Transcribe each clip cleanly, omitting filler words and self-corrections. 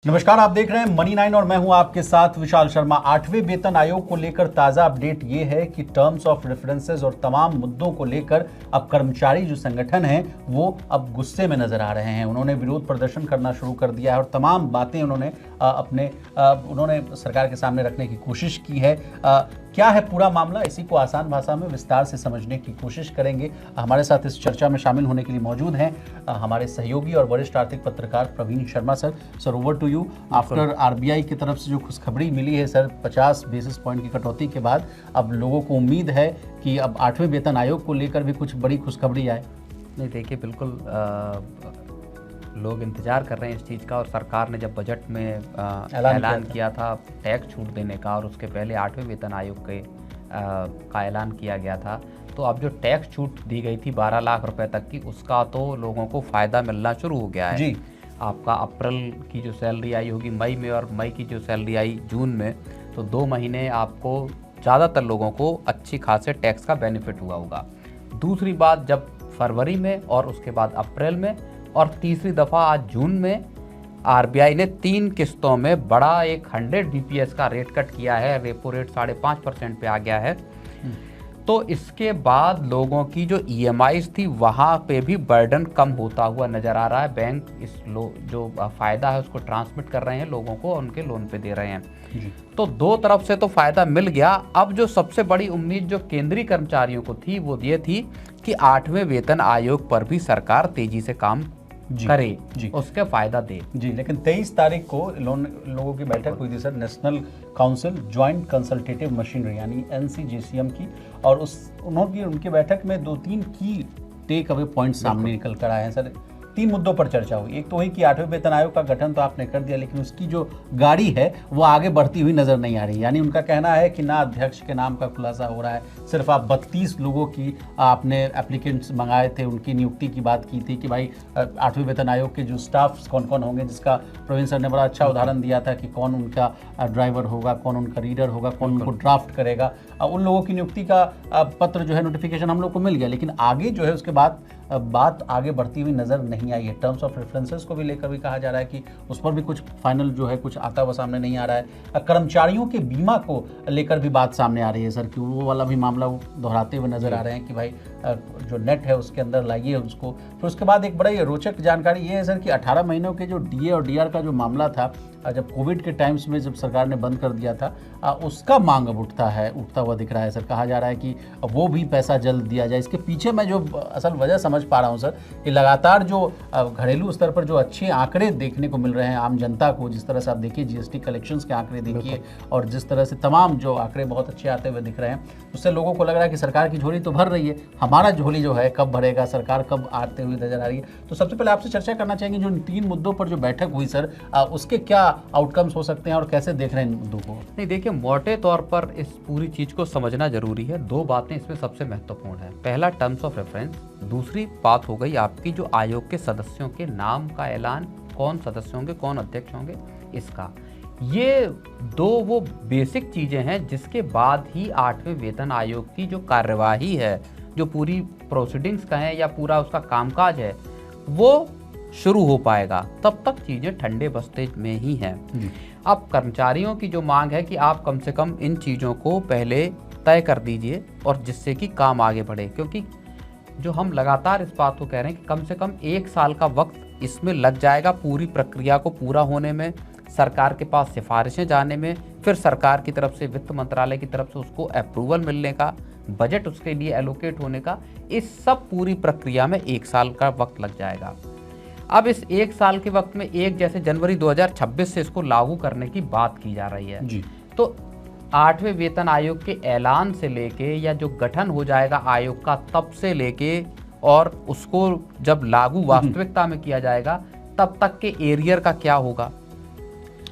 नमस्कार, आप देख रहे हैं मनी 9 और मैं हूं आपके साथ विशाल शर्मा। 8वें वेतन आयोग को लेकर ताजा अपडेट ये है कि टर्म्स ऑफ रेफरेंसेस और तमाम मुद्दों को लेकर अब कर्मचारी जो संगठन हैं वो अब गुस्से में नजर आ रहे हैं। उन्होंने विरोध प्रदर्शन करना शुरू कर दिया है और तमाम बातें उन्होंने उन्होंने सरकार के सामने रखने की कोशिश की है। क्या है पूरा मामला, इसी को आसान भाषा में विस्तार से समझने की कोशिश करेंगे। हमारे साथ इस चर्चा में शामिल होने के लिए मौजूद हैं हमारे सहयोगी और वरिष्ठ आर्थिक पत्रकार Praveen Sharma. Sir over to you. After RBI की तरफ से जो खुशखबरी मिली है सर, 50 बेसिस पॉइंट की कटौती के बाद अब लोगों को उम्मीद है कि अब 8वें वेतन आयोग को लेकर भी कुछ बड़ी खुशखबरी आए। नहीं, देखिए बिल्कुल लोग इंतज़ार कर रहे हैं इस चीज़ का। और सरकार ने जब बजट में ऐलान किया था टैक्स छूट देने का और उसके पहले 8वें वेतन आयोग का ऐलान किया गया था, तो अब जो टैक्स छूट दी गई थी 12 लाख रुपए तक की, उसका तो लोगों को फ़ायदा मिलना शुरू हो गया है जी। आपका अप्रैल की जो सैलरी आई होगी मई में और मई की जो सैलरी आई जून में, तो 2 महीने आपको ज़्यादातर लोगों को अच्छी खासे टैक्स का बेनिफिट हुआ होगा। दूसरी बात, जब फरवरी में और उसके बाद अप्रैल में और तीसरी दफ़ा आज जून में आरबीआई ने 3 किस्तों में बड़ा एक 100 बीपीएस का रेट कट किया है। रेपो रेट 5.5% पे आ गया है। तो इसके बाद लोगों की जो ईएमआईज थी वहाँ पे भी बर्डन कम होता हुआ नज़र आ रहा है। बैंक इस जो फ़ायदा है उसको ट्रांसमिट कर रहे हैं लोगों को, उनके लोन पे दे रहे हैं जी। तो 2 तरफ से तो फ़ायदा मिल गया। अब जो सबसे बड़ी उम्मीद जो केंद्रीय कर्मचारियों को थी वो ये थी कि 8वें वेतन आयोग पर भी सरकार तेजी से काम करे जी, उसके फायदा दे जी। लेकिन 23 तारीख को लोगों की बैठक हुई थी sir, national council joint consultative machinery यानी एनसीजीसीएम की, और उनकी बैठक में 2-3 की टेक अवे पॉइंट सामने निकल कर आए हैं सर। 3 मुद्दों पर चर्चा हुई। एक तो वही कि 8वें वेतन आयोग का गठन तो आपने कर दिया, लेकिन उसकी जो गाड़ी है वो आगे बढ़ती हुई नजर नहीं आ रही। यानी उनका कहना है कि ना अध्यक्ष के नाम का खुलासा हो रहा है, सिर्फ आप 32 लोगों की आपने एप्लीकेंट्स मंगाए थे, उनकी नियुक्ति की बात की थी कि भाई 8वें वेतन आयोग के जो स्टाफ कौन कौन होंगे, जिसका प्रवीण सर ने बड़ा अच्छा उदाहरण दिया था कि कौन उनका ड्राइवर होगा, कौन उनका रीडर होगा, कौन उनको ड्राफ्ट करेगा। उन लोगों की नियुक्ति का पत्र जो है, नोटिफिकेशन हम लोग को मिल गया, लेकिन आगे जो है उसके बाद बात आगे बढ़ती हुई नजर नहीं आई है। टर्म्स ऑफ रेफरेंसेस को भी लेकर भी कहा जा रहा है कि उस पर भी कुछ फाइनल जो है कुछ आता हुआ सामने नहीं आ रहा है। कर्मचारियों के बीमा को लेकर भी बात सामने आ रही है सर, कि वो वाला भी मामला दोहराते हुए नजर आ रहे हैं कि भाई जो नेट है उसके अंदर लाइए उसको। फिर उसके बाद एक बड़ा रोचक जानकारी ये है सर कि 18 महीनों के जो डीए और डीआर का जो मामला था, जब कोविड के टाइम्स में जब सरकार ने बंद कर दिया था, उसका मांग अब उठता हुआ दिख रहा है सर। कहा जा रहा है कि वो भी पैसा जल्द दिया जाए। इसके पीछे मैं जो असल वजह समझ पा रहा हूँ सर, कि लगातार जो घरेलू स्तर पर जो अच्छे आंकड़े देखने को मिल रहे हैं आम जनता को, जिस तरह से आप देखिए जीएसटी कलेक्शंस के आंकड़े देखिए, और जिस तरह से तमाम जो आंकड़े बहुत अच्छे आते हुए दिख रहे हैं, उससे लोगों को लग रहा है कि सरकार की झोली तो भर रही है, हमारा झोली जो है कब भरेगा, सरकार कब आते हुए नजर आ रही है। तो सबसे पहले आपसे चर्चा करना चाहेंगे जो 3 मुद्दों पर जो बैठक हुई सर, उसके क्या आउटकम्स हो सकते हैं और कैसे देख रहे हैं इन मुद्दों को? नहीं, देखिए मोटे तौर पर इस पूरी चीज को समझना जरूरी है। 2 बातें इसमें सबसे महत्वपूर्ण है। पहला टर्म्स ऑफ रेफरेंस, दूसरी बात हो गई आपकी जो आयोग के सदस्यों के नाम का ऐलान, कौन सदस्य होंगे, कौन अध्यक्ष होंगे, इसका। ये 2 वो बेसिक चीजें हैं जिसके बाद ही 8वें वेतन आयोग की जो कार्यवाही है, जो पूरी प्रोसीडिंग्स का है या पूरा उसका कामकाज है, वो शुरू हो पाएगा। तब तक चीजें ठंडे बस्ते में ही हैं। अब कर्मचारियों की जो मांग है कि आप कम से कम इन चीजों को पहले तय कर दीजिए, और जिससे कि काम आगे बढ़े। क्योंकि जो हम लगातार इस बात को कह रहे हैं कि कम से कम 1 साल का वक्त इसमें लग जाएगा पूरी प्रक्रिया को पूरा होने में, सरकार के पास सिफारिशें जाने में, फिर सरकार की तरफ से वित्त मंत्रालय की तरफ से उसको अप्रूवल मिलने का, बजट उसके लिए एलोकेट होने का, इस सब पूरी प्रक्रिया में 1 साल का वक्त लग जाएगा। अब इस 1 साल के वक्त में जैसे जनवरी 2026 से इसको लागू करने की बात की जा रही है जी। तो 8वें वेतन आयोग के ऐलान से लेके या जो गठन हो जाएगा आयोग का, तब से लेके और उसको जब लागू वास्तविकता में किया जाएगा, तब तक के एरियर का क्या होगा,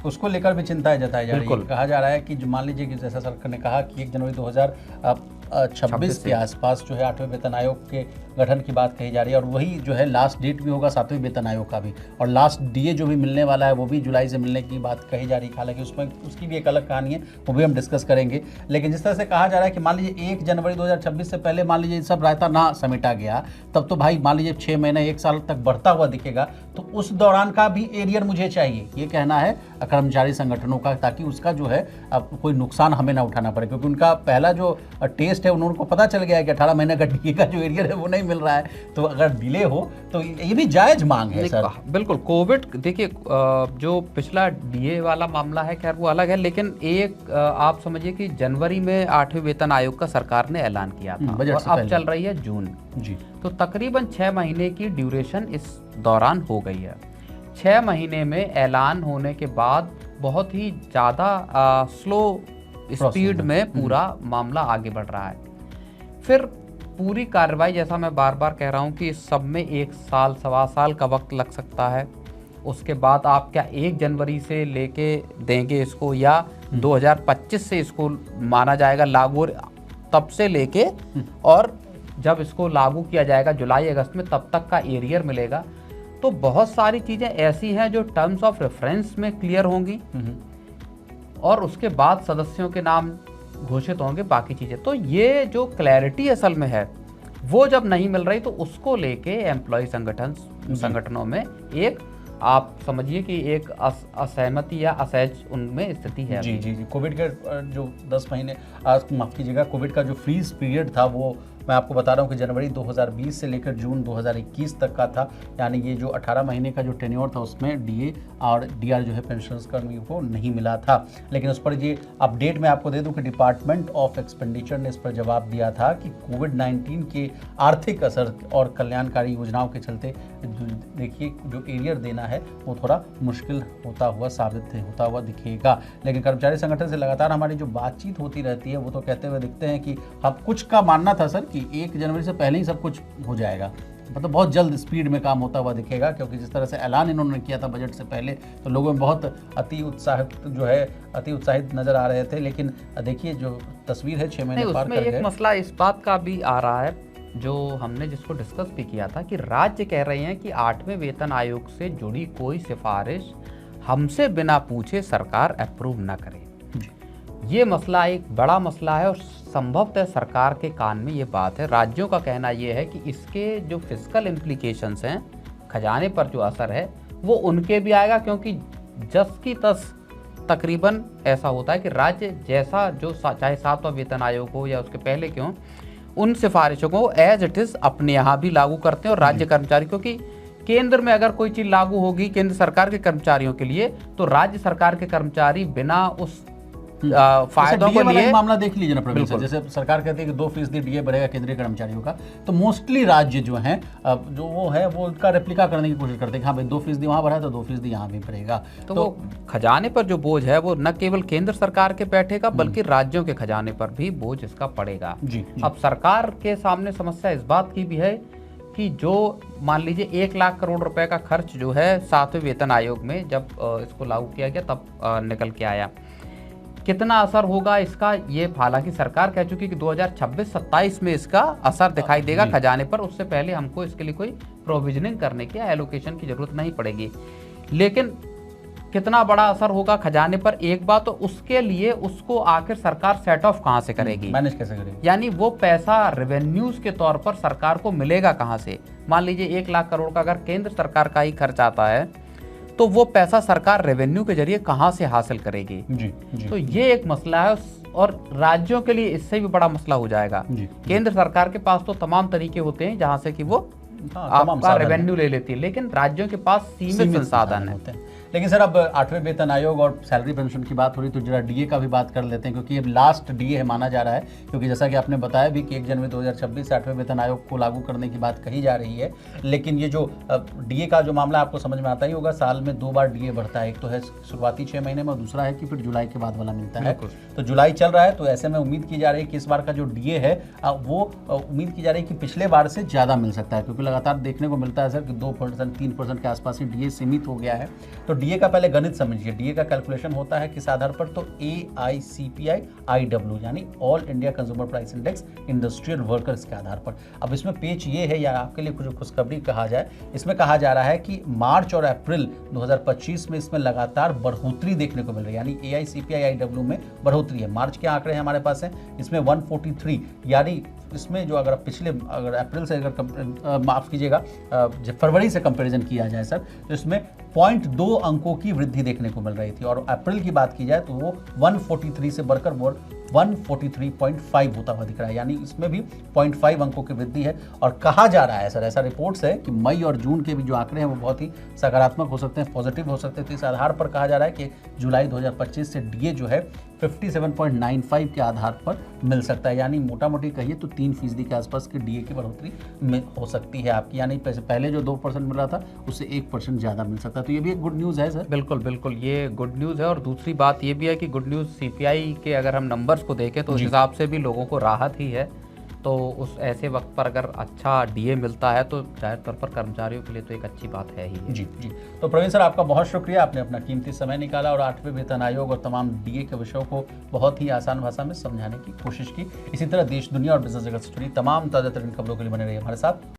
उसको लेकर भी चिंताएं जताई जा रही है। कहा जा रहा है कि मान लीजिए कि जैसा सरकार ने कहा कि 1 जनवरी 2026 के आसपास जो है 8वें वेतन आयोग के गठन की बात कही जा रही है, और वही जो है लास्ट डेट भी होगा 7वें वेतन आयोग का भी, और लास्ट डीए जो भी मिलने वाला है वो भी जुलाई से मिलने की बात कही जा रही है। हालांकि उसमें उसकी भी एक अलग कहानी है, वो भी हम डिस्कस करेंगे। लेकिन जिस तरह से कहा जा रहा है कि मान लीजिए 1 जनवरी 2026 से पहले मान लीजिए सब रायता ना समेटा गया, तब तो भाई मान लीजिए 6 महीने 1 साल तक बढ़ता हुआ दिखेगा, तो उस दौरान का भी एरियर मुझे चाहिए, ये कहना है कर्मचारी संगठनों का, ताकि उसका जो है अब कोई नुकसान हमें ना उठाना पड़े, क्योंकि उनका पहला जो टेस्ट है उनको पता चल गया है कि 18 महीने का डीए का जो एरियर है वो नहीं मिल रहा है, तो अगर डिले हो तो ये भी जायज मांग है सर। बिल्कुल, कोविड देखिए जो पिछला डीए वाला मामला है खैर वो अलग है, लेकिन एक आप समझिए कि जनवरी में 8वें वेतन आयोग का सरकार ने ऐलान किया था और अब चल रही है जून जी, तो तकरीबन 6 महीने की ड्यूरेशन इस दौरान हो गई है। 6 महीने में ऐलान होने के बाद बहुत ही ज़्यादा स्लो स्पीड में पूरा मामला आगे बढ़ रहा है। फिर पूरी कार्रवाई, जैसा मैं बार बार कह रहा हूँ कि इस सब में 1 साल 1.25 साल का वक्त लग सकता है। उसके बाद आप क्या 1 जनवरी से लेके देंगे इसको, या 2025 से इसको माना जाएगा लागू, तब से लेके और जब इसको लागू किया जाएगा जुलाई अगस्त में तब तक का एरियर मिलेगा। तो बहुत सारी चीज़ें ऐसी हैं जो टर्म्स ऑफ रेफरेंस में क्लियर होंगी और उसके बाद सदस्यों के नाम घोषित होंगे, बाकी चीज़ें। तो ये जो क्लैरिटी असल में है वो जब नहीं मिल रही, तो उसको लेके एम्प्लॉय संगठनों में एक आप समझिए कि एक असहमति या असहज उनमें स्थिति है। जी जी जी, कोविड के जो 10 महीने, माफ़ कीजिएगा, कोविड का जो फ्रीज पीरियड था वो मैं आपको बता रहा हूँ कि जनवरी 2020 से लेकर जून 2021 तक का था, यानी ये जो 18 महीने का जो टेन्योर था उसमें डीए और डीआर जो है पेंशनर्स कर्मियों को नहीं मिला था। लेकिन उस पर ये अपडेट मैं आपको दे दूं कि डिपार्टमेंट ऑफ एक्सपेंडिचर ने इस पर जवाब दिया था कि कोविड-19 के आर्थिक असर और कल्याणकारी योजनाओं के चलते देखिए जो एरियर देना है वो थोड़ा मुश्किल होता हुआ दिखेगा। लेकिन कर्मचारी संगठन से लगातार हमारी जो बातचीत होती रहती है वो तो कहते हुए दिखते हैं कि हम कुछ का मानना था सर कि 1 जनवरी से पहले ही सब कुछ हो जाएगा, मतलब बहुत जल्द स्पीड में काम होता हुआ दिखेगा, क्योंकि जिस तरह से ऐलान इन्होंने किया था बजट से पहले तो लोगों में बहुत अति उत्साहित नजर आ रहे थे। लेकिन देखिए जो तस्वीर है 6 महीने पार कर गए। एक मसला इस बात का भी आ रहा है जो हमने जिसको डिस्कस भी किया था कि राज्य कह रहे हैं कि 8वें वेतन आयोग से जुड़ी कोई सिफारिश हमसे बिना पूछे सरकार अप्रूव ना करे। ये मसला एक बड़ा मसला है और संभवतः सरकार के कान में ये बात है। राज्यों का कहना ये है कि इसके जो फिस्कल इम्प्लीकेशंस हैं, खजाने पर जो असर है वो उनके भी आएगा, क्योंकि जस की तस तकरीबन ऐसा होता है कि राज्य जैसा जो चाहे 7वां वेतन आयोग हो या उसके पहले क्यों, उन सिफारिशों को एज इट इज़ अपने यहाँ भी लागू करते हैं और राज्य कर्मचारी, क्योंकि केंद्र में अगर कोई चीज़ लागू होगी केंद्र सरकार के कर्मचारियों के लिए तो राज्य सरकार के कर्मचारी बिना उस फायदों को लिए मामला देख लीजिए ना प्रवीण सर, जैसे सरकार कहती है कि 2% डीए बढ़ेगा केंद्रीय कर्मचारियों का, तो मोस्टली राज्य जो हैं जो वो है वो उसका रेप्लिका करने की कोशिश करते हैं, हाँ भाई 2% वहाँ बढ़ा तो 2% यहाँ भी बढ़ेगा। तो वो खजाने पर जो बोझ है वो न केवल केंद्र सरकार के बैठेगा बल्कि राज्यों के खजाने पर भी बोझ इसका पड़ेगा। अब सरकार के सामने समस्या इस बात की भी है कि जो मान लीजिए 1 लाख करोड़ रुपए का खर्च जो है 7वें वेतन आयोग में जब इसको लागू किया गया तब निकल के आया, कितना असर होगा इसका, ये हालांकि सरकार कह चुकी कि 2026-27 में इसका असर दिखाई देगा खजाने पर, उससे पहले हमको इसके लिए कोई प्रोविजनिंग करने की एलोकेशन की जरूरत नहीं पड़ेगी। लेकिन कितना बड़ा असर होगा खजाने पर एक बात, तो उसके लिए उसको आखिर सरकार सेट ऑफ कहाँ से करेगी, मैनेज कैसे करेगी, यानी वो पैसा रेवेन्यूज के तौर पर सरकार को मिलेगा कहाँ से। मान लीजिए 1 लाख करोड़ का अगर केंद्र सरकार का ही खर्च आता है तो वो पैसा सरकार रेवेन्यू के जरिए कहाँ से हासिल करेगी। जी। तो ये एक मसला है और राज्यों के लिए इससे भी बड़ा मसला हो जाएगा। केंद्र सरकार के पास तो तमाम तरीके होते हैं जहाँ से कि वो आपका रेवेन्यू ले लेती है, लेकिन राज्यों के पास सीमित संसाधन होते हैं। लेकिन सर अब 8वें वेतन आयोग और सैलरी पेंशन की बात हो रही तो जरा डीए का भी बात कर लेते हैं, क्योंकि ये लास्ट डीए है माना जा रहा है, क्योंकि जैसा कि आपने बताया भी कि 1 जनवरी 2026 से 8वें वेतन आयोग को लागू करने की बात कही जा रही है। लेकिन ये जो डीए का जो मामला आपको समझ में आता ही होगा, साल में 2 बार डीए बढ़ता है, एक तो है शुरुआती 6 महीने में और दूसरा है कि फिर जुलाई के बाद वाला मिलता है। तो जुलाई चल रहा है तो ऐसे में उम्मीद की जा रही है कि इस बार का जो डीए है वो उम्मीद की जा रही है कि पिछले बार से ज़्यादा मिल सकता है, क्योंकि लगातार देखने को मिलता है सर कि 2% 3% के आसपास ही डीए सीमित हो गया है। तो डीए का पहले गणित समझिए। डीए का कैलकुलेशन होता है किस आधार पर, तो AICPI IW यानी all India consumer price index industrial workers के आधार पर। अब इसमें पेच ये है, या आपके लिए कुछ खुशखबरी कहा जाए, इसमें कहा जा रहा है कि मार्च और अप्रैल 2025 में इसमें लगातार बढ़ोतरी देखने को मिल रही है, यानी AICPI IW में बढ़ोतरी है। मार्च के आंकड़े हमारे पास हैं, इसमें 143, यानी इसमें जो अगर अगर अप्रैल से अगर माफ कीजिएगा फरवरी से कंपैरिजन किया जाए सर, तो इसमें 0.2 अंकों की वृद्धि देखने को मिल रही थी, और अप्रैल की बात की जाए तो वो 143 से बढ़कर 143.5 होता हुआ दिख रहा है, यानी इसमें भी 0.5 अंकों की वृद्धि है। और कहा जा रहा है सर, ऐसा रिपोर्ट्स है कि मई और जून के भी जो आंकड़े हैं वो बहुत ही सकारात्मक हो सकते हैं, पॉजिटिव हो सकते हैं। तो इस आधार पर कहा जा रहा है कि जुलाई 2025 से डीए जो है 57.95 के आधार पर मिल सकता है, यानी मोटा मोटी कहिए तो 3% के आसपास की डीए की बढ़ोतरी में हो सकती है आपकी, यानी पहले जो 2% मिल रहा था उससे 1% ज़्यादा मिल सकता है। तो ये भी एक गुड न्यूज़ है सर। बिल्कुल बिल्कुल, ये गुड न्यूज़ है। और दूसरी बात ये भी है कि गुड न्यूज़ सीपीआई के अगर हम नंबर्स को देखें तो उस हिसाब से भी लोगों को राहत ही है। तो उस ऐसे वक्त पर अगर अच्छा डीए मिलता है तो जाहिर तौर पर कर्मचारियों के लिए तो एक अच्छी बात है ही है। जी जी। तो प्रवीण सर, आपका बहुत शुक्रिया, आपने अपना कीमती समय निकाला और 8वें वेतन आयोग और तमाम डीए के विषयों को बहुत ही आसान भाषा में समझाने की कोशिश की। इसी तरह देश, दुनिया और बिजनेस जगत से जुड़ी तमाम ताज़ा तरीन खबरों के लिए बने रहिए हमारे साथ।